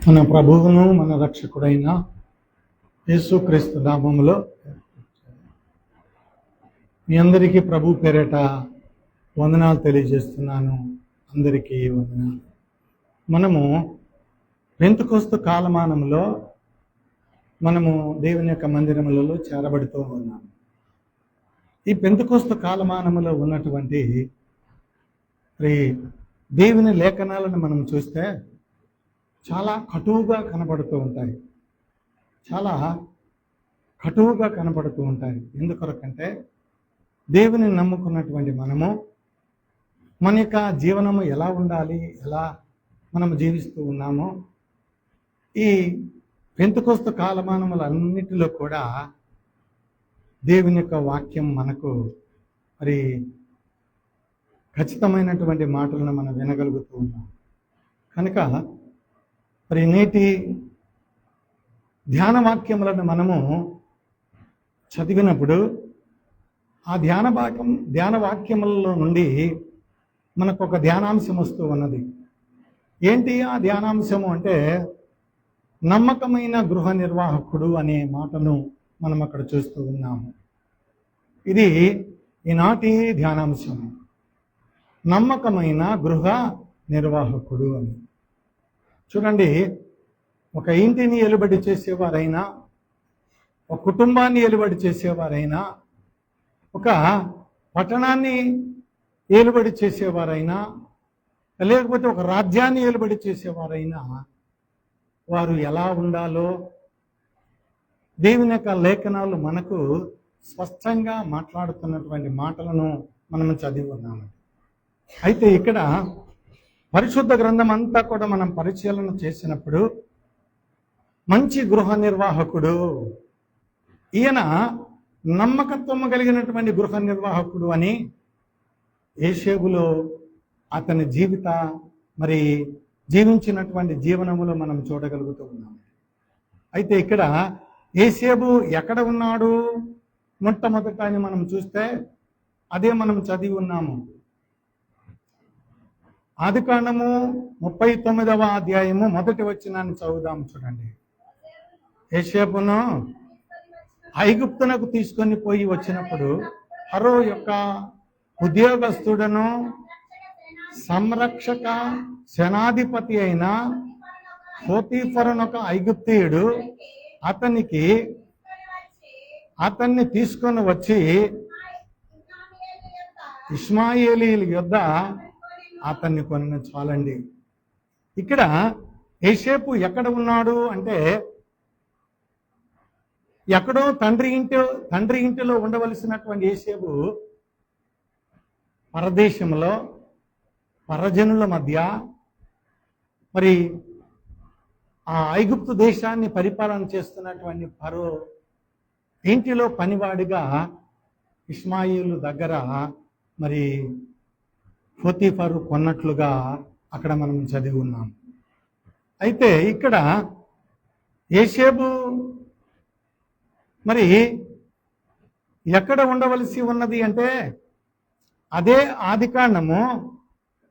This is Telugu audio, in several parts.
మన ప్రభువును మన రక్షకుడైన యేసుక్రీస్తు నామములో మీ అందరికీ ప్రభు పేరిట వందనాలు తెలియజేస్తున్నాను. అందరికీ వందనాలు. మనము పెంతెకొస్తు కాలమానంలో మనము దేవుని యొక్క మందిరములలో చేరబడుతూ ఉన్నాము. ఈ పెంతెకొస్తు కాలమానములో ఉన్నటువంటి దేవుని లేఖనాలను మనం చూస్తే చాలా కటువుగా కనబడుతూ ఉంటాయి. చాలా కటువుగా కనబడుతూ ఉంటాయి. ఎందుకొరకంటే దేవుని నమ్ముకున్నటువంటి మనము మన యొక్క జీవనము ఎలా ఉండాలి, ఎలా మనము జీవిస్తూ ఉన్నామో ఈ పెంతెకొస్తు కాలమానములన్నిటిలో కూడా దేవుని యొక్క వాక్యం మనకు ఖచ్చితమైనటువంటి మాటలను మనం వినగలుగుతూ ఉన్నాం. కనుక నేటి ధ్యాన వాక్యములను మనము చదివినప్పుడు ఆ ధ్యాన వాక్యములలో నుండి మనకు ఒక ధ్యానాంశం వస్తూ ఉన్నది. ఏంటి ఆ ధ్యానాంశము అంటే నమ్మకమైన గృహ నిర్వాహకుడు అనే మాటను మనం అక్కడ చూస్తూ ఉన్నాము. ఇది ఈనాటి ధ్యానాంశం, నమ్మకమైన గృహ నిర్వాహకుడు అని. చూడండి, ఒక ఇంటిని ఏలుబడి చేసేవారైనా, ఒక కుటుంబాన్ని ఏలుబడి చేసేవారైనా, ఒక పట్టణాన్ని ఏలుబడి చేసేవారైనా, లేకపోతే ఒక రాజ్యాన్ని ఏలుబడి చేసేవారైనా వారు ఎలా ఉండాలో దేవుని యొక్క లేఖనాలు మనకు స్పష్టంగా మాట్లాడుతున్నటువంటి మాటలను మనం చదివి ఉన్నాము. అయితే ఇక్కడ పరిశుద్ధ గ్రంథం అంతా కూడా మనం పరిశీలన చేసినప్పుడు మంచి గృహ నిర్వాహకుడు, ఈయన నమ్మకత్వం కలిగినటువంటి గృహ నిర్వాహకుడు అని యేషేబులో అతని జీవించినటువంటి జీవనములో మనం చూడగలుగుతూ ఉన్నాము. అయితే ఇక్కడ యేషేబు ఎక్కడ ఉన్నాడు మొట్టమొదట అని మనం చూస్తే అదే మనం చదివి ఉన్నాము. ఆదికాండము 39వ అధ్యాయము 1వ వచనాన్ని చదువుదాం. చూడండి, యేషేబును ఐగుప్తునకు తీసుకొని పోయి వచ్చినప్పుడు ఫరో యొక్క ఉద్యోగస్తుడను సంరక్షక సేనాధిపతి అయిన పోతీఫరనొక ఐగుప్తీయుడు అతన్ని తీసుకొని వచ్చి ఇష్మాయేలీల యొద్ద అతన్ని కొనిన. చాలండి, ఇక్కడ యేషేబు ఎక్కడ ఉన్నాడు అంటే ఎక్కడో తండ్రి ఇంటిలో ఉండవలసినటువంటి యేషేబు పరదేశంలో పరజనుల మధ్య ఆ ఐగుప్తు దేశాన్ని పరిపాలన చేస్తున్నటువంటి ఫరో ఇంటిలో పనివాడిగా ఇష్మాయేలు దగ్గర పోతీఫరు కొన్నట్లుగా అక్కడ మనం చదివి ఉన్నాం. అయితే ఇక్కడ యేషేబు ఎక్కడ ఉండవలసి ఉన్నది అంటే అదే ఆదికాండము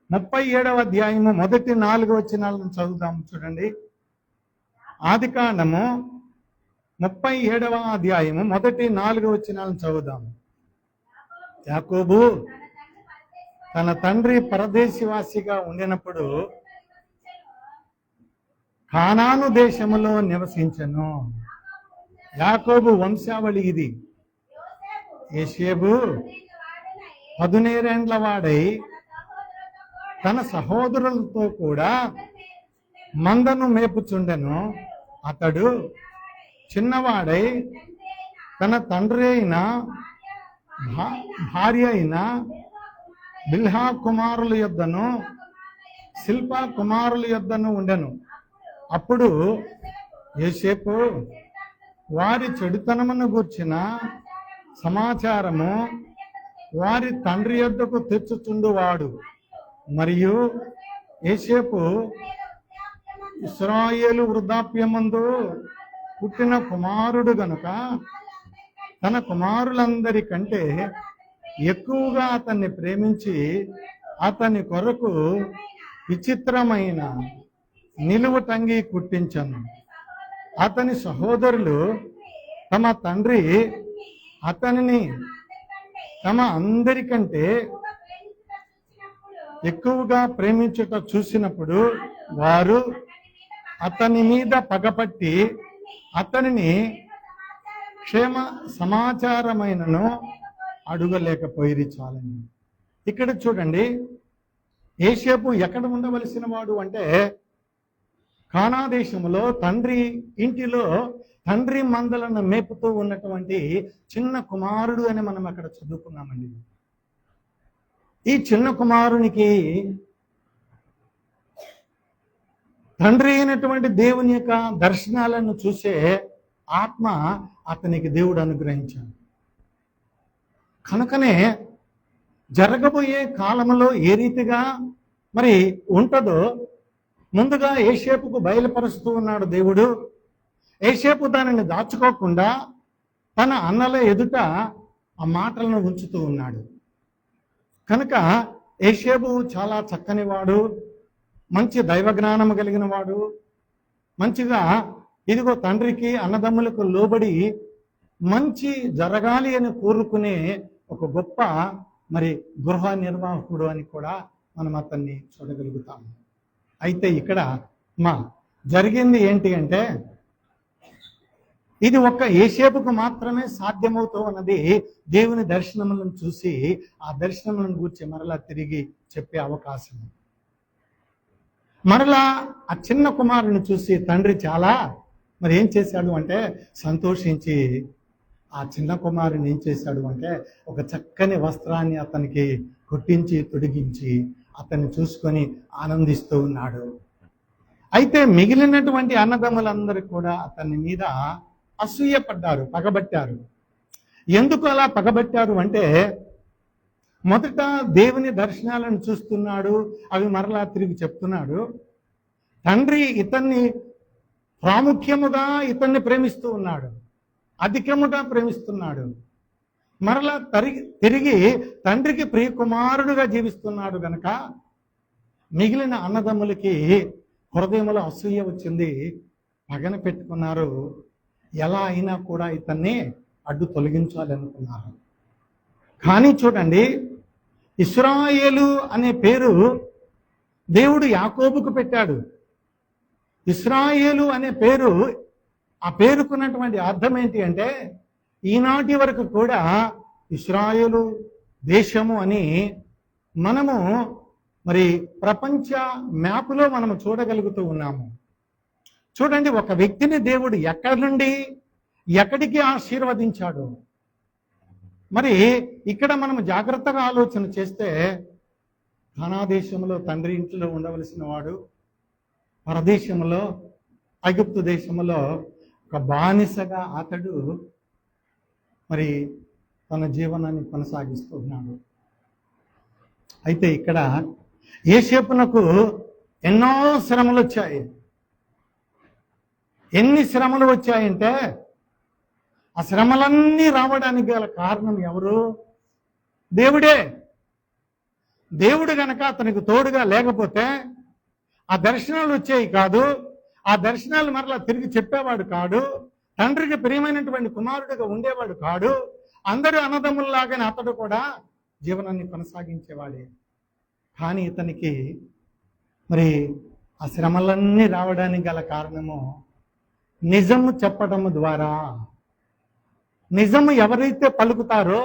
37వ అధ్యాయము 1-4 వచనాలను చదువుదాం. చూడండి, ఆదికాండము 37వ అధ్యాయము 1-4 వచనాలను చదువుదాము. యాకోబు తన తండ్రి పరదేశివాసిగా ఉండినప్పుడు కానాను దేశములో నివసించెను. యాకోబు వంశావళి ఇది. యేషేబు 17 వాడై తన సహోదరులతో కూడా మందను మేపుచుండెను. అతడు చిన్నవాడై తన తండ్రి అయిన భార్య అయిన బిల్హా కుమారుల యొద్దను శిల్పా కుమారుల యొద్దను ఉండెను. అప్పుడు యోసేపు వారి చెడుతనమును గూర్చిన సమాచారము వారి తండ్రి యొద్దకు తెచ్చుచుండువాడు. మరియు యోసేపు ఇశ్రాయేలు వృద్ధాప్యమందు పుట్టిన కుమారుడు గనుక తన కుమారులందరికంటే ఎక్కువగా అతన్ని ప్రేమించి అతని కొరకు విచిత్రమైన నిలువుటంగి కుట్టించను. అతని సహోదరులు తమ తండ్రి అతనిని తమ అందరికంటే ఎక్కువగా ప్రేమించుట చూసినప్పుడు వారు అతని మీద పగపట్టి అతనిని క్షేమ సమాచారమైనను అడుగలేకపోయిరి. చాలని ఇక్కడ చూడండి, యోసేపు ఎక్కడ ఉండవలసిన వాడు అంటే కానా దేశంలో తండ్రి ఇంటిలో తండ్రి మందలను మేపుతూ ఉన్నటువంటి చిన్న కుమారుడు అని మనం అక్కడ చదువుకున్నామండి. ఈ చిన్న కుమారునికి తండ్రి అయినటువంటి దేవుని యొక్క దర్శనాలను చూసే ఆత్మ అతనికి దేవుడు అనుగ్రహించాడు. కనుకనే జరగబోయే కాలంలో ఏ రీతిగా మరి ఉంటుందో ముందుగా యోసేపుకు బయలుపరుస్తూ ఉన్నాడు దేవుడు. యోసేపు దానిని దాచుకోకుండా తన అన్నల ఎదుట ఆ మాటలను ఉంచుతూ ఉన్నాడు. కనుక యోసేపు చాలా చక్కని వాడు, మంచి దైవజ్ఞానం కలిగిన వాడు, మంచిగా ఇదిగో తండ్రికి అన్నదమ్ములకు లోబడి మంచి జరగాలి అని కోరుకునే ఒక గొప్ప మరి గృహ నిర్వాహకుడు అని కూడా మనం అతన్ని చూడగలుగుతాము. అయితే ఇక్కడ జరిగింది ఏంటి అంటే ఇది ఒక్క యోసేపుకు మాత్రమే సాధ్యమవుతూ ఉన్నది. దేవుని దర్శనములను చూసి ఆ దర్శనములను గురించి మరలా తిరిగి చెప్పే అవకాశం. మరలా ఆ చిన్న కుమారుని చూసి తండ్రి చాలా మరి ఏం చేశాడు అంటే సంతోషించి ఆ చిన్న కుమారుని ఏం చేశాడు అంటే ఒక చక్కని వస్త్రాన్ని అతనికి కుట్టించి తొడిగించి అతన్ని చూసుకొని ఆనందిస్తూ ఉన్నాడు. అయితే మిగిలినటువంటి అన్నదమ్ములందరూ కూడా అతని మీద అసూయపడ్డారు, పగబట్టారు. ఎందుకు అలా పగబట్టారు అంటే మొదట దేవుని దర్శనాలను చూస్తున్నాడు, అవి మరలా తిరిగి చెప్తున్నాడు. తండ్రి ఇతన్ని ప్రాముఖ్యముగా ఇతన్ని ప్రేమిస్తూ ఉన్నాడు, అధికముగా ప్రేమిస్తున్నాడు. మరలా తిరిగి తండ్రికి ప్రియకుమారుడుగా జీవిస్తున్నాడు గనక మిగిలిన అన్నదమ్ములకి హృదయంలో అసూయ వచ్చింది, పగన పెట్టుకున్నారు. ఎలా అయినా కూడా ఇతన్ని అడ్డు తొలగించాలనుకున్నారు. కానీ చూడండి, ఇశ్రాయేలు అనే పేరు దేవుడు యాకోబుకు పెట్టాడు. ఇశ్రాయేలు అనే పేరు, ఆ పేరుకున్నటువంటి అర్థం ఏంటి అంటే ఈనాటి వరకు కూడా ఇశ్రాయేలు దేశము అని మనము మరి ప్రపంచ మ్యాప్లో మనము చూడగలుగుతూ ఉన్నాము. చూడండి, ఒక వ్యక్తిని దేవుడు ఎక్కడి నుండి ఎక్కడికి ఆశీర్వదించాడు. మరి ఇక్కడ మనం జాగ్రత్తగా ఆలోచన చేస్తే కానా దేశంలో తండ్రి ఇంట్లో ఉండవలసిన వాడు పరదేశంలో ఐగుప్తు దేశంలో ఒక బానిసగా అతడు మరి తన జీవనాన్ని కొనసాగిస్తూ ఉన్నాడు. అయితే ఇక్కడ యోసేపునకు ఎన్నో శ్రమలు వచ్చాయి. ఎన్ని శ్రమలు వచ్చాయంటే ఆ శ్రమలన్నీ రావడానికి గల కారణం ఎవరు? దేవుడే. దేవుడు గనక అతనికి తోడుగా లేకపోతే ఆ దర్శనాలు వచ్చేవి కాదు, ఆ దర్శనాలు మరలా తిరిగి చెప్పేవాడు కాడు, తండ్రికి ప్రియమైనటువంటి కుమారుడిగా ఉండేవాడు కాడు, అందరూ అన్నదమ్ముల్లాగానే అతడు కూడా జీవనాన్ని కొనసాగించేవాడే. కానీ ఇతనికి మరి ఆ శ్రమలన్నీ రావడానికి గల కారణము నిజము చెప్పటము ద్వారా. నిజము ఎవరైతే పలుకుతారో,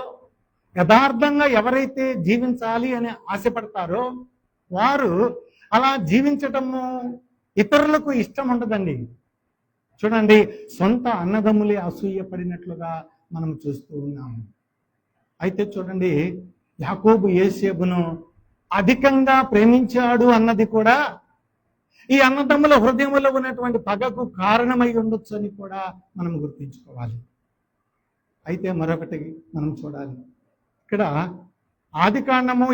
యథార్థంగా ఎవరైతే జీవించాలి అని ఆశపడతారో వారు అలా జీవించటము ఇతరులకు ఇష్టం ఉండదండి. చూడండి, సొంత అన్నదమ్ములే అసూయపడినట్లుగా మనం చూస్తూ ఉన్నాము. అయితే చూడండి, యాకోబు యోసేపును అధికంగా ప్రేమించాడు అన్నది కూడా ఈ అన్నదమ్ముల హృదయంలో ఉన్నటువంటి పగకు కారణమై ఉండొచ్చు అని కూడా మనం గుర్తుంచుకోవాలి. అయితే మరొకటి మనం చూడాలి. ఇక్కడ ఆదికాండము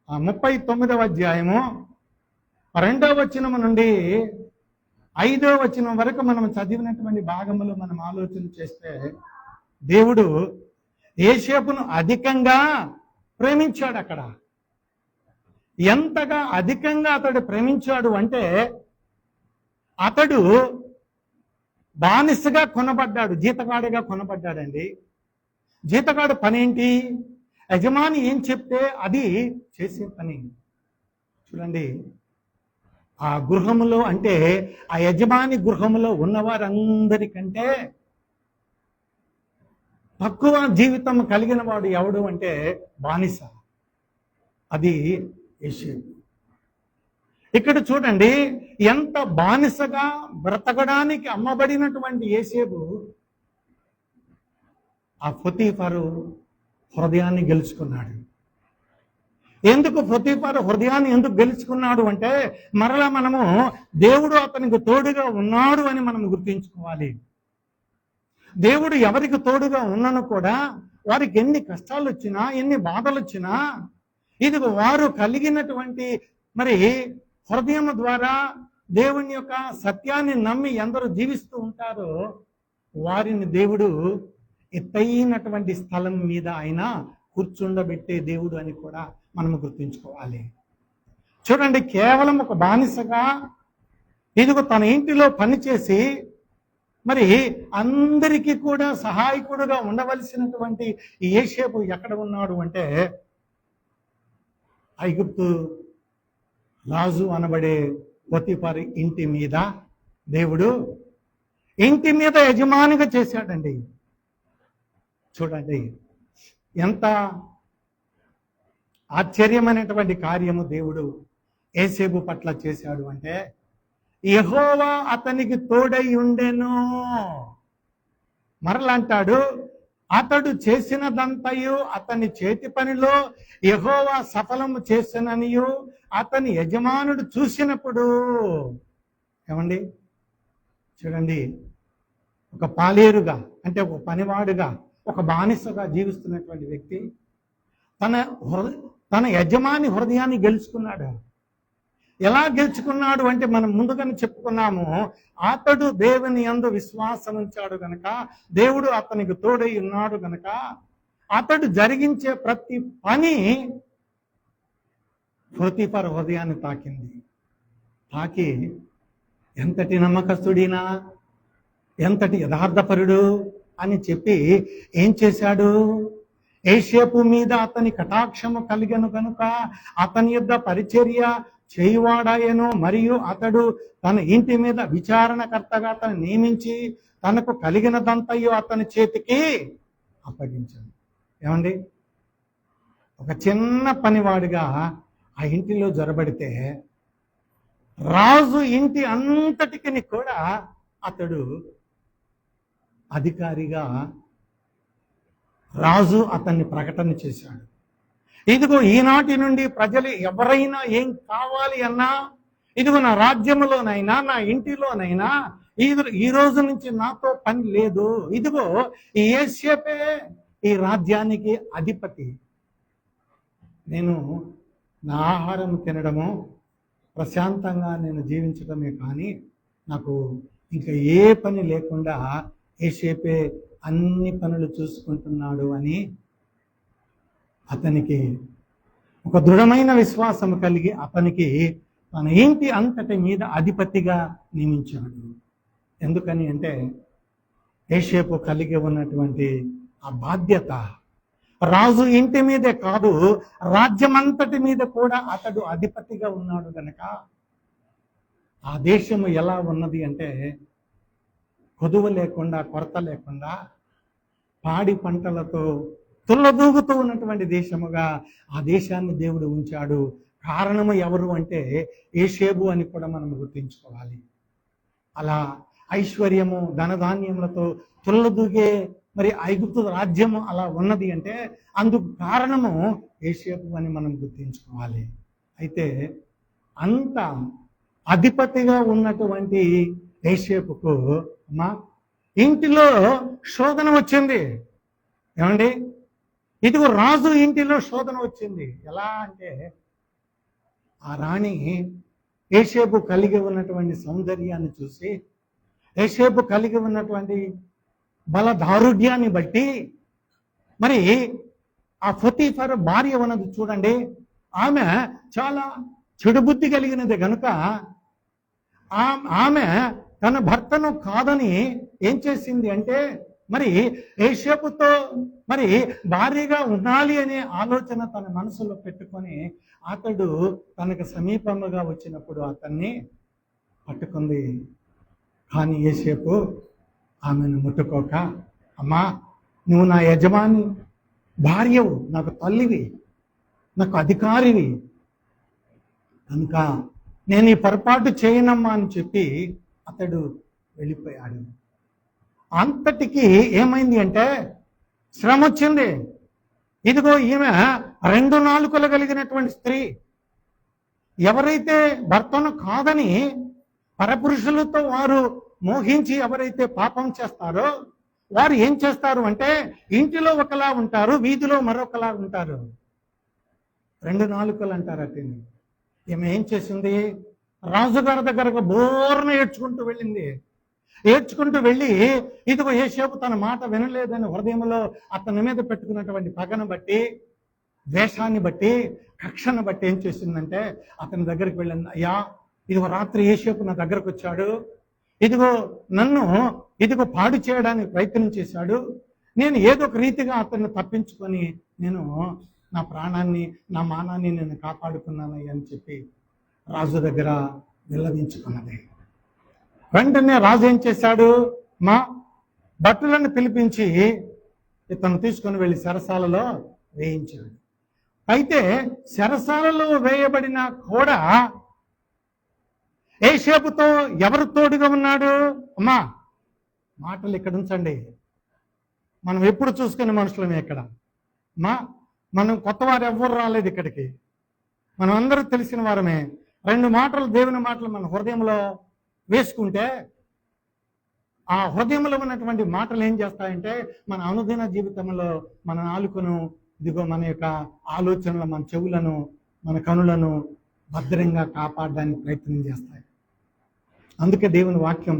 39వ అధ్యాయము 2వ వచనం నుండి 5వ వచనం వరకు మనం చదివినటువంటి భాగములో మనం ఆలోచన చేస్తే దేవుడు యోసేపును అధికంగా ప్రేమించాడు. అక్కడ ఎంతగా అధికంగా అతడు ప్రేమించాడు అంటే అతడు బానిసగా కొనబడ్డాడు, జీతగాడిగా కొనబడ్డాడండి. జీతగాడు పనేంటి? యజమాని ఏం చెప్తే అది చేసే పని. చూడండి, ఆ గృహములో అంటే ఆ యజమాని గృహములో ఉన్నవారందరికంటే తక్కువ జీవితం కలిగిన వాడు ఎవడు అంటే బానిస. అది యోసేపు. ఇక్కడ చూడండి, ఎంత బానిసగా బ్రతకడానికి అమ్మబడినటువంటి యోసేపు ఆ పొతీఫరు హృదయాన్ని గెలుచుకున్నాడు. ఎందుకు పొతీఫరు హృదయాన్ని ఎందుకు గెలుచుకున్నాడు అంటే, మరలా మనము దేవుడు అతనికి తోడుగా ఉన్నాడు అని మనం గుర్తించుకోవాలి. దేవుడు ఎవరికి తోడుగా ఉన్నను కూడా వారికి ఎన్ని కష్టాలు వచ్చినా, ఎన్ని బాధలు వచ్చినా, ఇది వారు కలిగినటువంటి మరి హృదయం ద్వారా దేవుని యొక్క సత్యాన్ని నమ్మి ఎందరూ జీవిస్తూ ఉంటారో వారిని దేవుడు ఎత్తైనటువంటి స్థలం మీద ఆయన కూర్చుండబెట్టే దేవుడు అని కూడా మనము గుర్తుంచుకోవాలి. చూడండి, కేవలం ఒక బానిసగా ఇదిగో తన ఇంటిలో పనిచేసి మరి అందరికీ కూడా సహాయకుడుగా ఉండవలసినటువంటి యోసేపు ఎక్కడ ఉన్నాడు అంటే ఐగుప్తు రాజు అనబడే పొతీఫరు ఇంటి మీద దేవుడు ఇంటి మీద యజమానిగా చేశాడండి. చూడండి, ఎంత ఆశ్చర్యమైనటువంటి కార్యము దేవుడు యోసేపు పట్ల చేశాడు అంటే, యెహోవా అతనికి తోడై ఉండెను. మరలంటాడు, అతడు చేసినదంతయు అతని చేతి పనిలో యెహోవా సఫలము చేసిననియు అతని యజమానుడు చూసినప్పుడు. ఏమండి, చూడండి, ఒక పాలేరుగా అంటే ఒక పనివాడుగా ఒక బానిసగా జీవిస్తున్నటువంటి వ్యక్తి తన యజమాని హృదయాన్ని గెలుచుకున్నాడు. ఎలా గెలుచుకున్నాడు అంటే మనం ముందుగానే చెప్పుకున్నాము, అతడు దేవుని యందు విశ్వాసం ఉంచాడు గనక, దేవుడు అతనికి తోడై ఉన్నాడు గనక అతడు జరిగించే ప్రతి పని పొతీఫరు హృదయాన్ని తాకింది. తాకి ఎంతటి నమ్మకస్తుడినా, ఎంతటి యథార్థపరుడు అని చెప్పి ఏం చేశాడు? యోసేపు మీద అతని కటాక్షము కలిగను కనుక అతని యొద్ద పరిచర్య చేయువాడాయను, మరియు అతడు తన ఇంటి మీద విచారణకర్తగా అతను నియమించి తనకు కలిగినదంతయు అతని చేతికి అప్పగించాడు. ఏమండి, ఒక చిన్న పనివాడిగా ఆ ఇంటిలో జొరబడితే రాజు ఇంటి అంతటికి కూడా అతడు అధికారిగా రాజు అతన్ని ప్రకటన చేశాడు. ఇదిగో ఈనాటి నుండి ప్రజలు ఎవరైనా ఏం కావాలి అన్నా, ఇదిగో నా రాజ్యంలోనైనా నా ఇంటిలోనైనా ఈ రోజు నుంచి నాతో పని లేదు, ఇదిగో ఈ యోసేపే ఈ రాజ్యానికి అధిపతి. నేను నా ఆహారం తినడము, ప్రశాంతంగా నేను జీవించడమే కానీ నాకు ఇంకా ఏ పని లేకుండా యోసేపే అన్ని పనులు చూసుకుంటున్నాడు అని అతనికి ఒక దృఢమైన విశ్వాసం కలిగి అతనికి తన ఇంటి అంతటి మీద అధిపతిగా నియమించాడు. ఎందుకని అంటే యోసేపు కలిగి ఉన్నటువంటి ఆ బాధ్యత రాజు ఇంటి మీదే కాదు, రాజ్యమంతటి మీద కూడా అతడు అధిపతిగా ఉన్నాడు గనక ఆ దేశము ఎలా ఉన్నది అంటే కొదువ లేకుండా, కొరత లేకుండా, పాడి పంటలతో తుల్లదూగుతూ ఉన్నటువంటి దేశముగా ఆ దేశాన్ని దేవుడు ఉంచాడు. కారణము ఎవరు అంటే యోసేపు అని కూడా మనం గుర్తించుకోవాలి. అలా ఐశ్వర్యము ధనధాన్యములతో తుల్లదూగే మరి ఐగుప్తు రాజ్యము అలా ఉన్నది అంటే అందుకు కారణము యోసేపు అని మనం గుర్తించుకోవాలి. అయితే అంత అధిపతిగా ఉన్నటువంటి యోసేపుకు అమ్మా ఇంటిలో శోధన వచ్చింది. ఏమండి, ఇదిగో రాజు ఇంటిలో శోధన వచ్చింది. ఎలా అంటే ఆ రాణి యోసేపు కలిగి ఉన్నటువంటి సౌందర్యాన్ని చూసి, యోసేపు కలిగి ఉన్నటువంటి బలదారుఢ్యాన్ని బట్టి మరి ఆ పొతీఫరు భార్య ఉన్నది చూడండి, ఆమె చాలా చెడు బుద్ధి కలిగినది కనుక ఆమె తన భర్తను కాదని ఏం చేసింది అంటే మరి యోసేపుతో మరి భారీగా ఉండాలి అనే ఆలోచన తన మనసులో పెట్టుకొని అతడు తనకు సమీపముగా వచ్చినప్పుడు అతన్ని పట్టుకుంది. కానీ యోసేపు ఆమెను ముట్టుకోక, అమ్మా నువ్వు నా యజమాని భార్యవు, నాకు తల్లివి, నాకు అధికారివి కనుక నేను ఈ పొరపాటు చేయనమ్మా అని చెప్పి అతడు వెళ్ళిపోయాడు. అంతటికి ఏమైంది అంటే శ్రమ వచ్చింది. ఇదిగో ఈమె 2 నాలుకలు కలిగినటువంటి స్త్రీ. ఎవరైతే భర్తను కాదని పరపురుషులతో వారు మోహించి ఎవరైతే పాపం చేస్తారో వారు ఏం చేస్తారు అంటే ఇంటిలో ఒకలా ఉంటారు, వీధిలో మరొకలా ఉంటారు. 2 నాలుకలు అంటారు అతన్ని. ఈమె ఏం చేసింది, రాజుగారి దగ్గరకు బోర్న ఏడ్చుకుంటూ వెళ్ళింది. ఏడ్చుకుంటూ వెళ్ళి ఇదిగో యోసేపు తన మాట వినలేదని హృదయంలో అతని మీద పెట్టుకున్నటువంటి పగను బట్టి, ద్వేషాన్ని బట్టి, కక్షను బట్టి ఏం చేసిందంటే అతని దగ్గరికి వెళ్ళింది. అయ్యా ఇదిగో రాత్రి యోసేపు నా దగ్గరకు వచ్చాడు, ఇదిగో నన్ను ఇదిగో పాడు చేయడానికి ప్రయత్నం చేశాడు, నేను ఏదో ఒక రీతిగా అతన్ని తప్పించుకొని నేను నా ప్రాణాన్ని నా మానాన్ని నేను కాపాడుకున్నానయ్య అని చెప్పి రాజు దగ్గర విల్లవించుకున్నది. వెంటనే రాజు ఏం చేశాడు, మా భటులను పిలిపించి ఇతను తీసుకొని వెళ్ళి చెరసాలలో వేయించాడు. అయితే చెరసాలలో వేయబడిన కూడా యోసేపుతో ఎవరు తోడుగా ఉన్నాడు? అమ్మా మాటలు ఇక్కడ ఉంచండి, మనం ఎప్పుడు చూసుకునే మనుషులమే ఇక్కడ. మనం కొత్త వారు ఎవ్వరు రాలేదు ఇక్కడికి, మనం అందరూ తెలిసిన వారమే. 2 మాటలు దేవుని మాటలు మన హృదయంలో వేసుకుంటే ఆ హృదయంలో ఉన్నటువంటి మాటలు ఏం చేస్తాయంటే మన అనుదిన జీవితంలో మన నాలుకను ఇదిగో మన యొక్క ఆలోచనలు, మన చెవులను, మన కనులను భద్రంగా కాపాడడానికి ప్రయత్నం చేస్తాయి. అందుకే దేవుని వాక్యం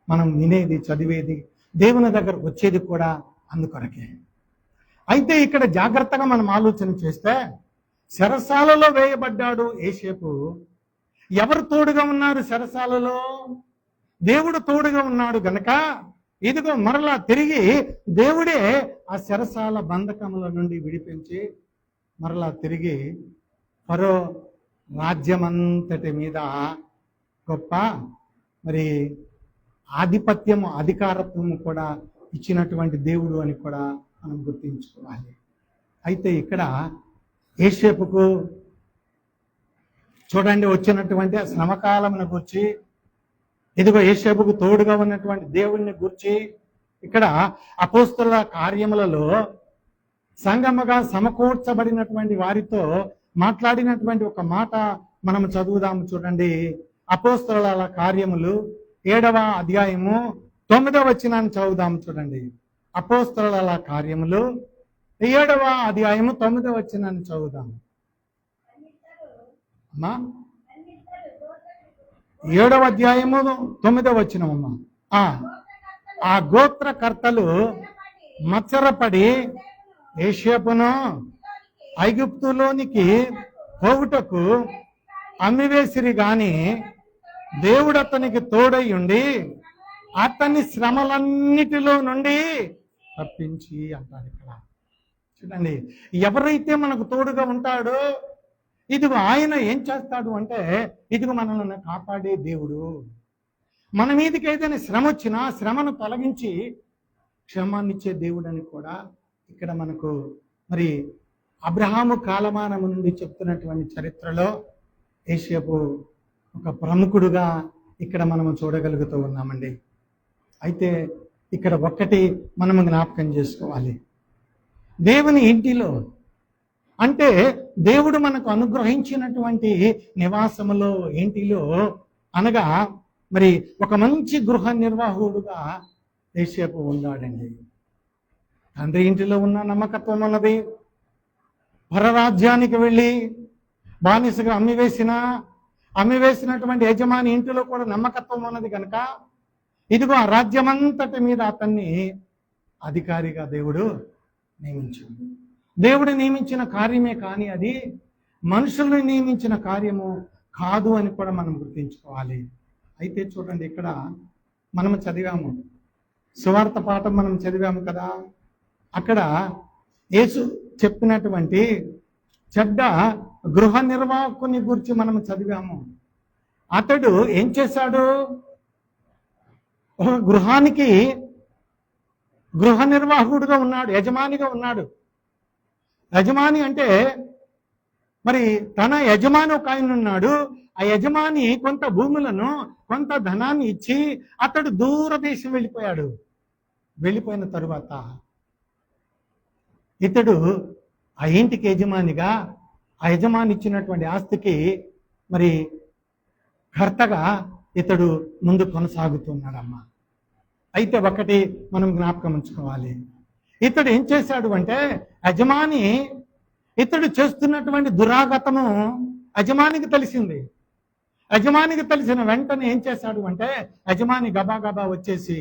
మనం వినేది, చదివేది, దేవుని దగ్గర వచ్చేది కూడా అందుకొరకే. అయితే ఇక్కడ జాగ్రత్తగా మనం ఆలోచన చేస్తే చెరసాలలో వేయబడ్డాడు యోసేపు. ఎవరు తోడుగా ఉన్నారు చెరసాలలో? దేవుడు తోడుగా ఉన్నాడు గనక ఇదిగో మరలా తిరిగి దేవుడే ఆ చెరసాల బంధకముల నుండి విడిపించి మరలా తిరిగి ఫరో రాజ్యమంతటి మీద గొప్ప మరి ఆధిపత్యము, అధికారత్వము కూడా ఇచ్చినటువంటి దేవుడు అని కూడా మనం గుర్తించుకోవాలి. అయితే ఇక్కడ యోసేపుకు చూడండి వచ్చినటువంటి శ్రమకాలమును గురించి, ఇదిగో యోసేపుకు తోడుగా ఉన్నటువంటి దేవుడిని గురించి ఇక్కడ అపోస్తలుల కార్యములలో సంగముగా సమకూర్చబడినటువంటి వారితో మాట్లాడినటువంటి ఒక మాట మనం చదువుదాము. చూడండి, అపోస్తలుల కార్యములు 7వ అధ్యాయము 9వ వచనాన్ని చదువుదాము. చూడండి, అపోస్తలుల కార్యములు 7వ అధ్యాయము 9వ వచనాన్ని చదువుదాము. అమ్మా 7వ అధ్యాయము 9వ వచనం అమ్మా. ఆ గోత్రకర్తలు మత్సరపడి యోసేపును ఐగుప్తులోనికి పోవుటకు అమ్మివేసిరి గాని దేవుడు అతనికి తోడై ఉండి అతన్ని శ్రమలన్నిటిలో నుండి తప్పించి అంటారు. ఇక్కడ చూడండి, ఎవరైతే మనకు తోడుగా ఉంటాడో ఇదిగో ఆయన ఏం చేస్తాడు అంటే ఇదిగో మనల్ని కాపాడే దేవుడు. మన మీదకి ఏదైనా శ్రమ వచ్చినా శ్రమను తొలగించి క్షమాన్నిచ్చే దేవుడు అని కూడా ఇక్కడ మనకు మరి అబ్రహాము కాలమానము నుండి చెప్తున్నటువంటి చరిత్రలో యోసేపు ఒక ప్రముఖుడుగా ఇక్కడ మనము చూడగలుగుతూ ఉన్నామండి. అయితే ఇక్కడ ఒక్కటి మనము జ్ఞాపకం చేసుకోవాలి, దేవుని ఇంటిలో అంటే దేవుడు మనకు అనుగ్రహించినటువంటి నివాసములో, ఇంటిలో అనగా మరి ఒక మంచి గృహ నిర్వాహకుడుగా యోసేపు ఉన్నాడండి. తండ్రి ఇంటిలో ఉన్న నమ్మకత్వం అన్నది, పరరాజ్యానికి వెళ్ళి బానిసగా అమ్మివేసినటువంటి యజమాని ఇంటిలో కూడా నమ్మకత్వం ఉన్నది కనుక ఇదిగో ఆ రాజ్యమంతటి మీద అతన్ని అధికారిగా దేవుడు నియమించాడు. దేవుడు నియమించిన కార్యమే కానీ అది మనుషులను నియమించిన కార్యము కాదు అని కూడా మనం గుర్తించుకోవాలి. అయితే చూడండి, ఇక్కడ మనము చదివాము, సువార్త పాఠం మనం చదివాము కదా, అక్కడ యేసు చెప్పినటువంటి చెడ్డ గృహ నిర్వాహకుని గురించి మనం చదివాము. అతడు ఏం చేశాడు? ఒక గృహానికి గృహ నిర్వాహకుడుగా ఉన్నాడు, యజమానిగా ఉన్నాడు. యజమాని అంటే మరి తన యజమాని ఒక ఆయన ఉన్నాడు. ఆ యజమాని కొంత భూములను, కొంత ధనాన్ని ఇచ్చి అతడు దూరదేశం వెళ్ళిపోయాడు. వెళ్ళిపోయిన తరువాత ఇతడు ఆ ఇంటికి యజమానిగా, ఆ యజమాని ఇచ్చినటువంటి ఆస్తికి మరి కర్తగా ఇతడు ముందు కొనసాగుతున్నాడమ్మా. అయితే ఒకటి మనం జ్ఞాపకం ఉంచుకోవాలి, ఇతడు ఏం చేశాడు అంటే, యజమాని ఇతడు చేస్తున్నటువంటి దురాగతము యజమానికి తెలిసింది. యజమానికి తెలిసిన వెంటనే ఏం చేశాడు అంటే, యజమాని గబా వచ్చేసి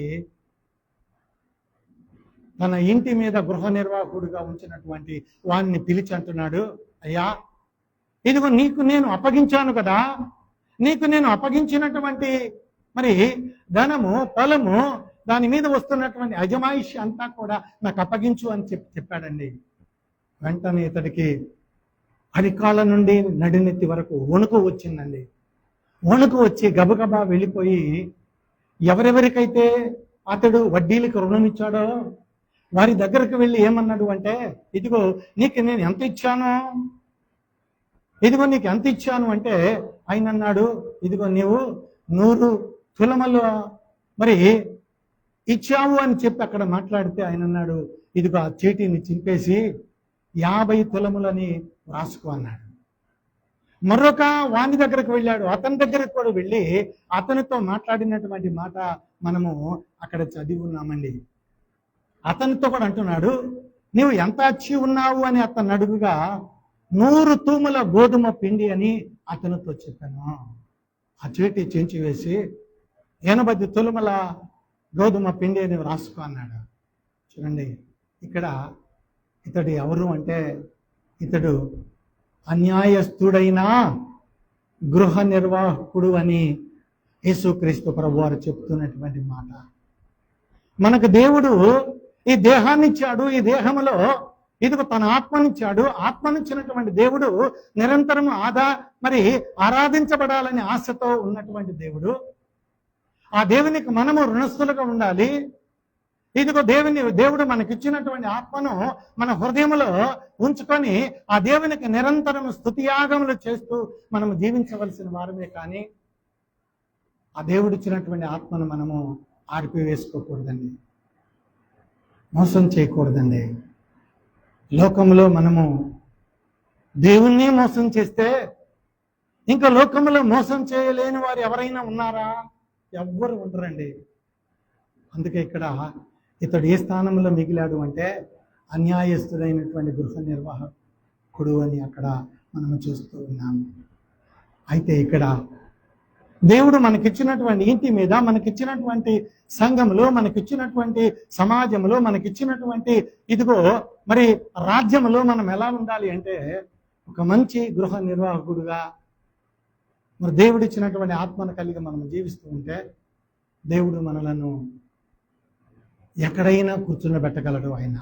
తన ఇంటి మీద గృహ నిర్వాహకుడిగా ఉంచినటువంటి వాడిని పిలిచి అంటున్నాడు, అయ్యా, ఇదిగో నీకు నేను అప్పగించాను కదా, నీకు నేను అప్పగించినటువంటి మరి ధనము, పొలము, దాని మీద వస్తున్నటువంటి అజమాయిషి అంతా కూడా నాకు అప్పగించు అని చెప్పాడండి. వెంటనే ఇతడికి అరికాళ్ళ నుండి నడినెత్తి వరకు వణుకు వచ్చిందండి. వణుకు వచ్చి గబగబా వెళ్ళిపోయి ఎవరెవరికైతే అతడు వడ్డీలకు రుణం ఇచ్చాడో వారి దగ్గరకు వెళ్ళి ఏమన్నాడు అంటే, ఇదిగో నీకు నేను ఎంత ఇచ్చాను, ఇదిగో నీకు ఎంత ఇచ్చాను అంటే, ఆయన అన్నాడు, ఇదిగో నీవు 100 తులములు మరి ఇచ్చావు అని చెప్పి అక్కడ మాట్లాడితే ఆయన అన్నాడు, ఇదిగో ఆ చీటీని చింపేసి 50 తులములని రాసుకో అన్నాడు. మరొక వాని దగ్గరకు వెళ్ళాడు, అతని దగ్గరకు కూడా వెళ్ళి అతనితో మాట్లాడినటువంటి మాట మనము అక్కడ చదివి ఉన్నామండి. అతనితో కూడా అంటున్నాడు, నీవు ఎంత అచ్చి ఉన్నావు అని అతను అడుగుగా 100 తూముల గోధుమ పిండి అని అతనితో చెప్పాను. ఆ చీటీ చించి వేసి 80 తులముల గోధుమ పిండి అని రాసుకో అన్నాడు. చూడండి, ఇక్కడ ఇతడు ఎవరు అంటే, ఇతడు అన్యాయస్తుడైన గృహ నిర్వాహకుడు అని యేసుక్రీస్తు ప్రభువారు చెప్తున్నటువంటి మాట. మనకు దేవుడు ఈ దేహాన్ని ఇచ్చాడు, ఈ దేహంలో ఇదిగో తన ఆత్మనిచ్చాడు. ఆత్మనిచ్చినటువంటి దేవుడు నిరంతరము మరి ఆరాధించబడాలని ఆశతో ఉన్నటువంటి దేవుడు. ఆ దేవునికి మనము రుణస్థులుగా ఉండాలి. ఇదిగో దేవుడు మనకిచ్చినటువంటి ఆత్మను మన హృదయంలో ఉంచుకొని ఆ దేవునికి నిరంతరం స్తుతియాగములు చేస్తూ మనము జీవించవలసిన వారమే. కానీ ఆ దేవుడిచ్చినటువంటి ఆత్మను మనము ఆర్పివేసుకోకూడదండి, మోసం చేయకూడదండి. లోకంలో మనము దేవుణ్ణి మోసం చేస్తే ఇంకా లోకంలో మోసం చేయలేని వారు ఎవరైనా ఉన్నారా? ఎవ్వరు ఉండరండి. అందుకే ఇక్కడ ఇతడు ఏ స్థానంలో మిగిలాడు అంటే అన్యాయస్తుడైనటువంటి గృహ నిర్వాహకుడు అని అక్కడ మనము చూస్తూ ఉన్నాము. అయితే ఇక్కడ దేవుడు మనకిచ్చినటువంటి ఇంటి మీద, మనకిచ్చినటువంటి సంఘంలో, మనకిచ్చినటువంటి సమాజంలో, మనకిచ్చినటువంటి ఇదిగో మరి రాజ్యంలో మనం ఎలా ఉండాలి అంటే ఒక మంచి గృహ నిర్వాహకుడుగా మరి దేవుడిచ్చినటువంటి ఆత్మను కలిగి మనం జీవిస్తూ ఉంటే దేవుడు మనలను ఎక్కడైనా కూర్చుండబెట్టగలడు ఆయన.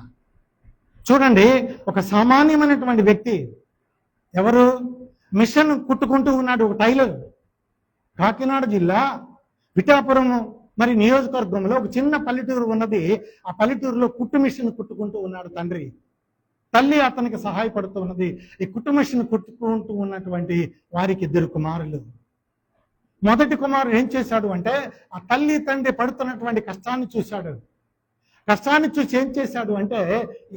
చూడండి, ఒక సామాన్యమైనటువంటి వ్యక్తి ఎవరు, మిషన్ కుట్టుకుంటూ ఉన్నాడు, ఒక టైలర్. కాకినాడ జిల్లా పిఠాపురం మరి నియోజకవర్గంలో ఒక చిన్న పల్లెటూరు ఉన్నది. ఆ పల్లెటూరులో కుట్టు మిషన్ కుట్టుకుంటూ ఉన్నాడు తండ్రి. తల్లి అతనికి సహాయపడుతూ ఉన్నది. ఈ కుట్టు మిషన్ కుట్టుకుంటూ ఉన్నటువంటి వారికి 2 కుమారులు. మొదటి కుమారుడు ఏం చేశాడు అంటే ఆ తల్లి తండ్రి పడుతున్నటువంటి కష్టాన్ని చూశాడు. కష్టాన్ని చూసి ఏం చేశాడు అంటే,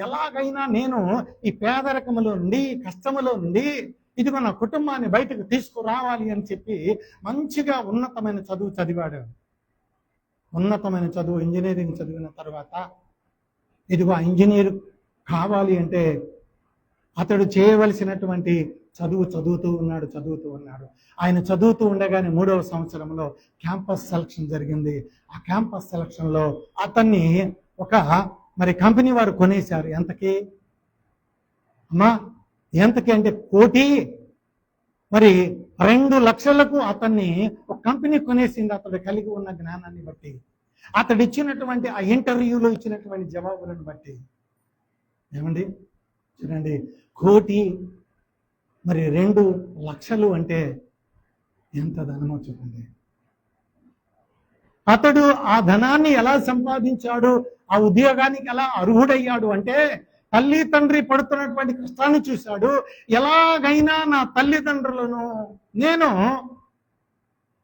ఎలాగైనా నేను ఈ పేదరికములో నుండి, కష్టములో నుండి ఇదిగో నా కుటుంబాన్ని బయటకు తీసుకురావాలి అని చెప్పి మంచిగా ఉన్నతమైన చదువు చదివాడు. ఉన్నతమైన చదువు, ఇంజనీరింగ్ చదివిన తర్వాత ఇదిగో ఇంజనీర్ కావాలి అంటే అతడు చేయవలసినటువంటి చదువుతూ ఉన్నాడు. ఆయన చదువుతూ ఉండగానే 3వ సంవత్సరంలో క్యాంపస్ సెలక్షన్ జరిగింది. ఆ క్యాంపస్ సెలక్షన్లో అతన్ని ఒక మరి కంపెనీ వారు కొనేశారు. ఎంతకి అంటే 1,00,00,000 మరి 2,00,000కు అతన్ని ఒక కంపెనీ కొనేసింది, అతడు కలిగి ఉన్న జ్ఞానాన్ని బట్టి, అతడు ఇచ్చినటువంటి ఆ ఇంటర్వ్యూలో ఇచ్చినటువంటి జవాబులను బట్టి. ఏమండి చూడండి, 1,00,00,000 మరి 2,00,000 అంటే ఎంత ధనమో చూడండి. అతడు ఆ ధనాన్ని ఎలా సంపాదించాడు, ఆ ఉద్యోగానికి ఎలా అర్హుడయ్యాడు అంటే తల్లి తండ్రి పడుతున్నటువంటి కష్టాన్ని చూశాడు. ఎలాగైనా నా తల్లిదండ్రులను నేను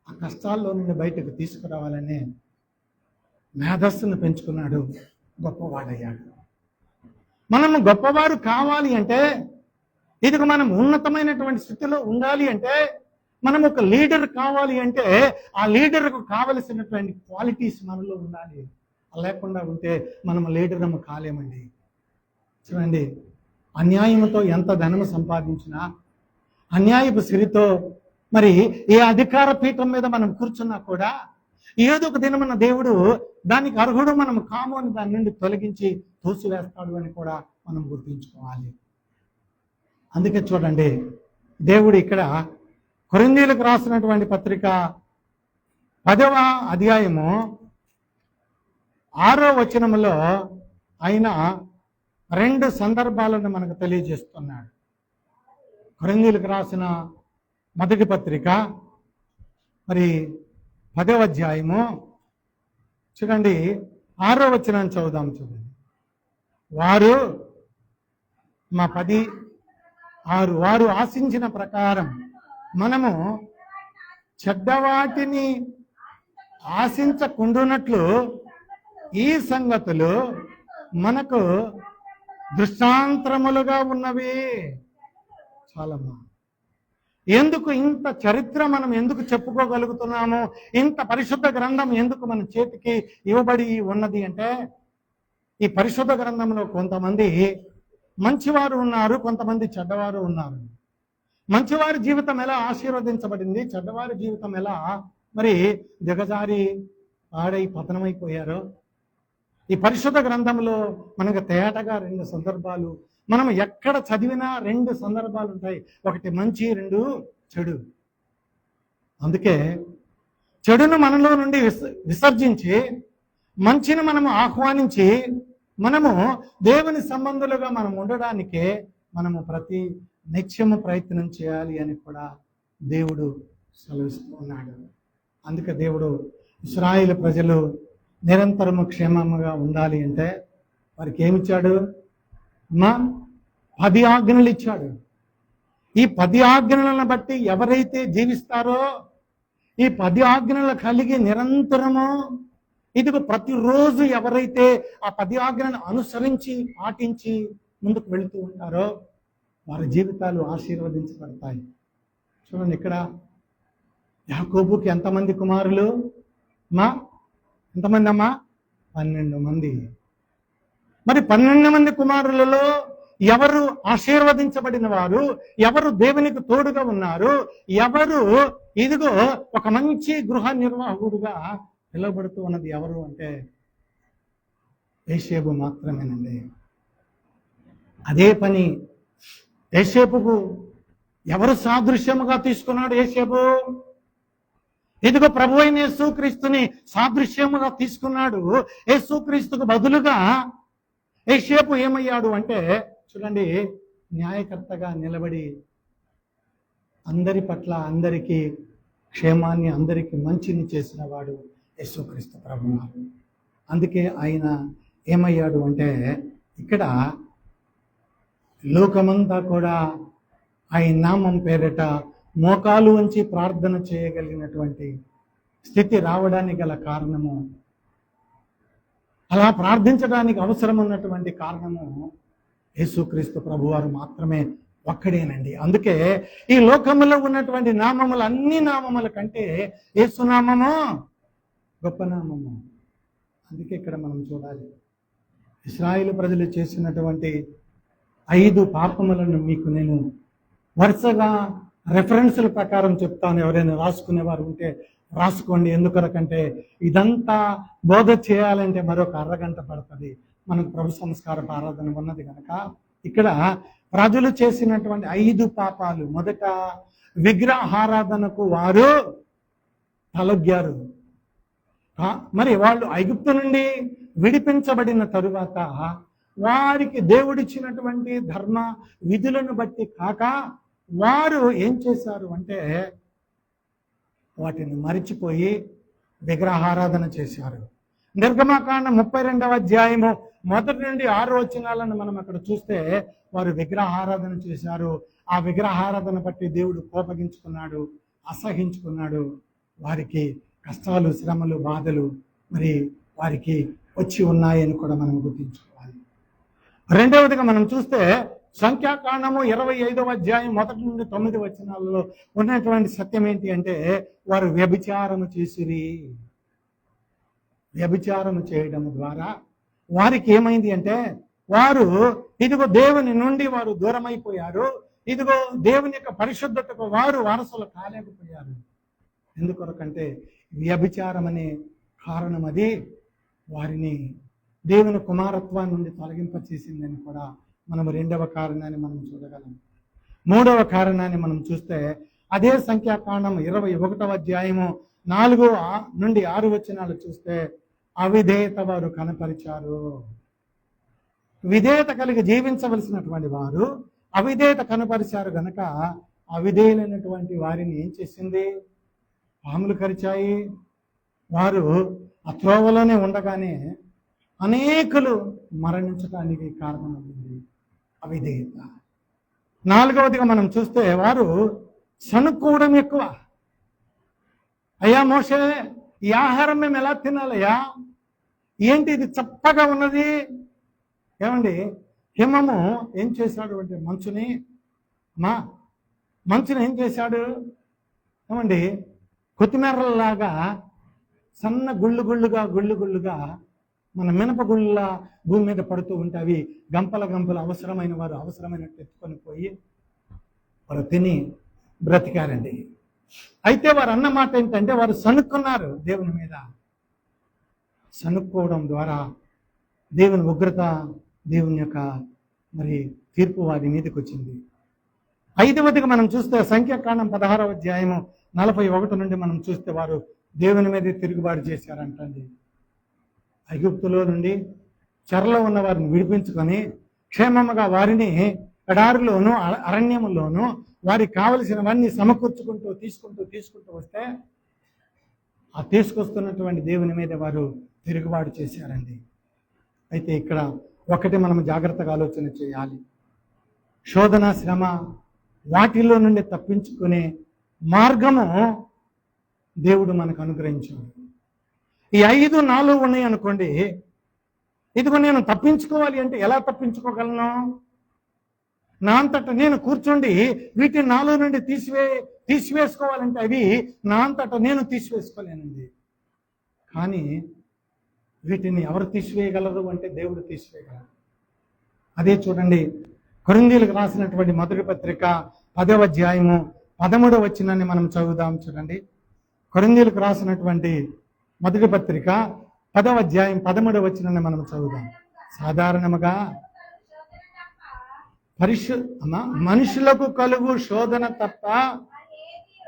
ఆ కష్టాల్లో నుండి బయటకు తీసుకురావాలని మేధస్సును పెంచుకున్నాడు, గొప్పవాడయ్యాడు. మనము గొప్పవారు కావాలి అంటే, ఇదిగో మనం ఉన్నతమైనటువంటి స్థితిలో ఉండాలి అంటే, మనం ఒక లీడర్ కావాలి అంటే ఆ లీడర్కు కావలసినటువంటి క్వాలిటీస్ మనలో ఉండాలి. లేకుండా ఉంటే మనం లీడర్ము కాలేమండి. చూడండి, అన్యాయంతో ఎంత ధనము సంపాదించినా, అన్యాయపు సిరితో మరి ఏ అధికార పీఠం మీద మనం కూర్చున్నా కూడా ఏదో ఒక దినమన్న దేవుడు దానికి అర్హుడు మనం కాము అని దాని నుండి తొలగించి తోసివేస్తాడు అని కూడా మనం గుర్తుంచుకోవాలి. అందుకే చూడండి, దేవుడు ఇక్కడ కొరింథీయులకు రాసినటువంటి పత్రిక 10వ అధ్యాయము 6వ వచనములో ఆయన 2 సందర్భాలను మనకు తెలియజేస్తున్నాడు. కొరింథీయులకు రాసిన మొదటి పత్రిక మరి 10వ అధ్యాయము చూడండి, 6వ వచనాన్ని చదువుదాం. చూడండి, వారు 10:6 వారు ఆశించిన ప్రకారం మనము చెడ్డవాటిని ఆశించకుండునట్లు ఈ సంగతులు మనకు దృష్టాంతరములుగా ఉన్నవి. చాలమ్మా, ఎందుకు ఇంత చరిత్ర మనం ఎందుకు చెప్పుకోగలుగుతున్నాము, ఇంత పరిశుద్ధ గ్రంథం ఎందుకు మన చేతికి ఇవ్వబడి ఉన్నది అంటే, ఈ పరిశుద్ధ గ్రంథంలో కొంతమంది మంచివారు ఉన్నారు, కొంతమంది చెడ్డవారు ఉన్నారు. మంచివారి జీవితం ఎలా ఆశీర్వదించబడింది, చెడ్డవారి జీవితం ఎలా మరి దిగజారి పాడై పతనమైపోయారో ఈ పరిశుద్ధ గ్రంథంలో మనకు తేటగా 2 సందర్భాలు, మనం ఎక్కడ చదివినా 2 సందర్భాలు ఉంటాయి. ఒకటి మంచి, 2 చెడు. అందుకే చెడును మనలో నుండి విసర్జించి మంచిని మనము ఆహ్వానించి మనము దేవుని సంబంధులుగా మనం ఉండడానికే మనము ప్రతి నిత్యము ప్రయత్నం చేయాలి అని కూడా దేవుడు సెలవిస్తూ ఉన్నాడు. అందుకే దేవుడు ఇశ్రాయేలు ప్రజలు నిరంతరము క్షేమంగా ఉండాలి అంటే వారికి ఏమిచ్చాడు? 10 ఆజ్ఞలు ఇచ్చాడు. ఈ 10 ఆజ్ఞలను బట్టి ఎవరైతే జీవిస్తారో, ఈ 10 ఆజ్ఞలు కలిగి నిరంతరము ఇదిగో ప్రతిరోజు ఎవరైతే ఆ 10 ఆజ్ఞలను అనుసరించి పాటించి ముందుకు వెళుతూ ఉంటారో వారి జీవితాలు ఆశీర్వదించబడతాయి. చూడండి, ఇక్కడ యాకోబుకి ఎంతమంది కుమారులు? ఎంతమంది అమ్మా? 12 మంది. మరి 12 మంది కుమారులలో ఎవరు ఆశీర్వదించబడిన వారు, ఎవరు దేవునికి తోడుగా ఉన్నారు, ఎవరు ఇదిగో ఒక మంచి గృహ నిర్వాహకుడుగా పిలువబడుతూ ఉన్నది ఎవరు అంటే యోసేపు మాత్రమేనండి. అదే పని యోసేపుకు ఎవరు సాదృశ్యముగా తీసుకున్నాడు? యోసేపు ఇదిగో ప్రభు అయిన యేసుక్రీస్తుని సాదృశ్యముగా తీసుకున్నాడు. యేసుక్రీస్తుకు బదులుగా యోసేపు ఏమయ్యాడు అంటే చూడండి, న్యాయకర్తగా నిలబడి అందరి పట్ల అందరికీ క్షేమాన్ని, అందరికీ మంచిని చేసిన వాడు యేసుక్రీస్తు ప్రభువు. అందుకే ఆయన ఏమయ్యాడు అంటే ఇక్కడ లోకమంతా కూడా ఆయన నామం పేరిట మోకాలు వంచి ప్రార్థన చేయగలిగినటువంటి స్థితి రావడానికి గల కారణము, అలా ప్రార్థించడానికి అవసరం ఉన్నటువంటి కారణము యేసుక్రీస్తు ప్రభువారు మాత్రమే ఒక్కడేనండి. అందుకే ఈ లోకములో ఉన్నటువంటి నామములు అన్ని నామముల కంటే యేసునామము గొప్ప నామము. అందుకే ఇక్కడ మనం చూడాలి, ఇశ్రాయేలు ప్రజలు చేసినటువంటి 5 పాపములను మీకు నేను వరుసగా రెఫరెన్సుల ప్రకారం చెప్తాను. ఎవరైనా రాసుకునేవారు ఉంటే రాసుకోండి. ఎందుకొరకంటే ఇదంతా బోధ చేయాలంటే మరొక అరగంట పడుతుంది. మనకు ప్రభు సంస్కార ఆరాధన ఉన్నది కనుక ఇక్కడ ప్రజలు చేసినటువంటి 5 పాపాలు. మొదట విగ్రహారాధనకు వారు తలొగ్గారు. మరి వాళ్ళు ఐగుప్తు నుండి విడిపించబడిన తరువాత వారికి దేవుడిచ్చినటువంటి ధర్మ విధులను బట్టి కాక వారు ఏం చేశారు అంటే వాటిని మరిచిపోయి విగ్రహారాధన చేశారు. నిర్గమకాండం 32వ అధ్యాయము 1 నుండి 6 వచనాలను మనం అక్కడ చూస్తే వారు విగ్రహారాధన చేశారు. ఆ విగ్రహారాధన బట్టి దేవుడు కోపగించుకున్నాడు, అసహించుకున్నాడు. వారికి కష్టాలు, శ్రమలు, బాధలు మరి వారికి వచ్చి ఉన్నాయని కూడా మనం గుర్తించుకోవాలి. రెండవదిగా మనం చూస్తే సంఖ్యాకాండము 25వ అధ్యాయం 1 నుండి 9 వచనాలలో ఉన్నటువంటి సత్యం ఏంటి అంటే వారు వ్యభిచారము చేసిరి. వ్యభిచారం చేయడం ద్వారా వారికి ఏమైంది అంటే వారు ఇదిగో దేవుని నుండి వారు దూరమైపోయారు. ఇదిగో దేవుని యొక్క పరిశుద్ధతకు వారు వారసులు కాలేకపోయారు. ఎందుకొరకంటే వ్యభిచారం అనే కారణం అది వారిని దేవుని కుమారత్వాన్ని నుండి తొలగింపచేసిందని కూడా మనం రెండవ కారణాన్ని మనం చూడగలం. మూడవ కారణాన్ని మనం చూస్తే అదే సంఖ్యాకాండం 21వ అధ్యాయము 4 నుండి 6 వచనాలు చూస్తే అవిధేయత వారు కనపరిచారు. విధేయత కలిగి జీవించవలసినటువంటి వారు అవిధేయత కనపరిచారు గనక అవిధేయులైనటువంటి వారిని ఏం చేసింది? పాములు కరిచాయి. వారు ఆ త్రోవలోనే ఉండగానే అనేకులు మరణించడానికి కారణమైంది అవిధేయత. నాలుగవదిగా మనం చూస్తే వారు సణుక్కోవడం ఎక్కువ. అయ్యా మోషే, ఈ ఆహారం మేము ఎలా తినాలయ్యా? ఏంటి ఇది చప్పగా ఉన్నది? ఏమండి, హిమము ఏం చేశాడు అంటే మంచుని ఏం చేశాడు ఏమండి, కొత్తిమీరలాగా సన్న గుళ్ళుగా మన మినపగుళ్ళ భూమి మీద పడుతూ ఉంటే అవి గంపల అవసరమైన వారు అవసరమైనట్టు ఎత్తుకొని పోయి వారు తిని బ్రతికారండి. అయితే వారు అన్న మాట ఏంటంటే వారు సణుక్కున్నారు దేవుని మీద. సణుక్కోవడం ద్వారా దేవుని ఉగ్రత, దేవుని యొక్క మరి తీర్పు వారి మీదకి వచ్చింది. ఐదవదిగా మనం చూస్తే సంఖ్యాకాండం 16వ అధ్యాయము 41 నుండి మనం చూస్తే వారు దేవుని మీద తిరుగుబాటు చేశారంటండి. ఐగుప్తులో నుండి చెరలో ఉన్న వారిని విడిపించుకొని క్షేమముగా వారిని ఎడారిలోను అరణ్యములోను వారికి కావలసినవన్నీ సమకూర్చుకుంటూ తీసుకుంటూ వస్తే ఆ తీసుకొస్తున్నటువంటి దేవుని మీద వారు తిరుగుబాటు చేశారండి. అయితే ఇక్కడ ఒకటి మనం జాగ్రత్తగా ఆలోచన చేయాలి. శోధన, శ్రమ వాటిల్లో నుండి తప్పించుకునే మార్గము దేవుడు మనకు అనుగ్రహించాడు. ఈ 5, 4 ఉన్నాయి అనుకోండి. ఇదిగో నేను తప్పించుకోవాలి అంటే ఎలా తప్పించుకోగలను? నా అంతటా నేను కూర్చోండి వీటిని నాలో నుండి తీసివేసుకోవాలంటే అవి నా అంతటా నేను తీసివేసుకోలేనండి. కానీ వీటిని ఎవరు తీసివేయగలరు అంటే దేవుడు తీసివేయగలరు. అదే చూడండి, కొరింథీయులకు రాసినటువంటి మొదటి పత్రిక 10వ అధ్యాయము 13వ వచనాన్ని మనం చదువుదాం. చూడండి, కొరింథీయులకు రాసినటువంటి మొదటి పత్రిక 10వ అధ్యాయం 13వ వచనాన్ని మనం చదువుదాం. సాధారణముగా మనుషులకు కలుగు శోధన తప్ప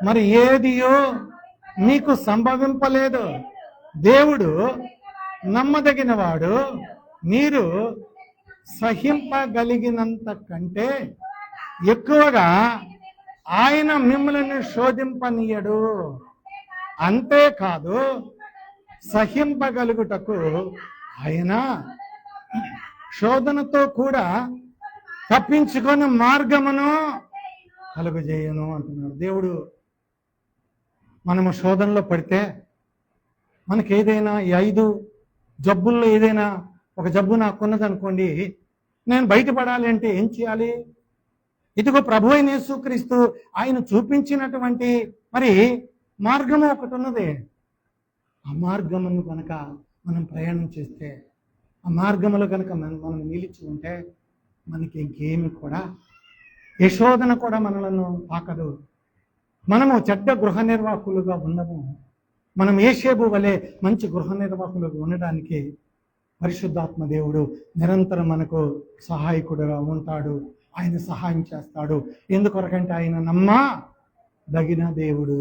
మరి ఏదియో మీకు సంభవింపలేదు. దేవుడు నమ్మదగిన వాడు, మీరు సహింపగలిగినంత కంటే ఎక్కువగా ఆయన మిమ్మల్ని శోధింపనీయడు. అంతేకాదు, సహింపగలుగుటకు ఆయన శోధనతో కూడా తప్పించుకొని మార్గమును కలుగజేయను అంటున్నాడు. దేవుడు మనము శోధనలో పడితే మనకి ఏదైనా ఈ 5 జబ్బుల్లో ఏదైనా ఒక జబ్బు నాకున్నది అనుకోండి, నేను బయటపడాలి అంటే ఏం చేయాలి? ఇదిగో ప్రభు అయిన యేసుక్రీస్తు ఆయన చూపించినటువంటి మరి మార్గము ఒకటి ఉన్నది. ఆ మార్గమును కనుక మనం ప్రయాణం చేస్తే, ఆ మార్గములో కనుక మనం నిలిచి ఉంటే మనకి ఇంకేమి కూడా ఏ శోధన కూడా మనలను తాకదు. మనము చెడ్డ గృహ నిర్వాహకులుగా ఉండము. మనం యేషేబు వలె మంచి గృహ నిర్వాహకులుగా ఉండడానికి పరిశుద్ధాత్మ దేవుడు నిరంతరం మనకు సహాయకుడుగా ఉంటాడు. ఆయన సహాయం చేస్తాడు. ఎందుకొరకంటే ఆయన దగిన దేవుడు.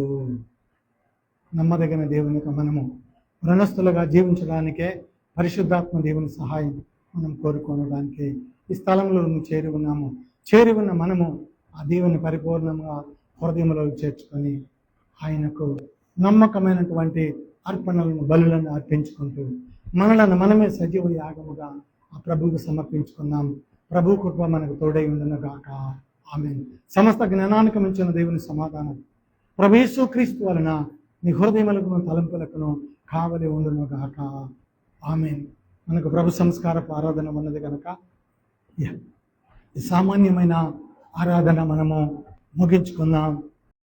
నమ్మదగిన దేవునికి మనము రుణస్థులుగా జీవించడానికే పరిశుద్ధాత్మ దేవుని సహాయం మనం కోరుకోవడానికి ఈ స్థలంలో చేరి ఉన్నాము. చేరి ఉన్న మనము ఆ దేవుని పరిపూర్ణంగా హృదయంలో చేర్చుకొని ఆయనకు నమ్మకమైనటువంటి అర్పణలను, బలులను అర్పించుకుంటూ మనలను మనమే సజీవ యాగముగా ఆ ప్రభువుకు సమర్పించుకుందాం. ప్రభు కృప మనకు తోడై ఉండును గాక. ఆమేన్. సమస్త జ్ఞానానికి మించిన దేవుని సమాధానం ప్రభు యేసుక్రీస్తు వలన నీ హృదయములకును తలంపులకును కావలి ఉండును గాక. ఆమేన్. మనకు ప్రభు సంస్కారపు ఆరాధన ఉన్నది కనుక ఈ సామాన్యమైన ఆరాధన మనము ముగించుకుందాం.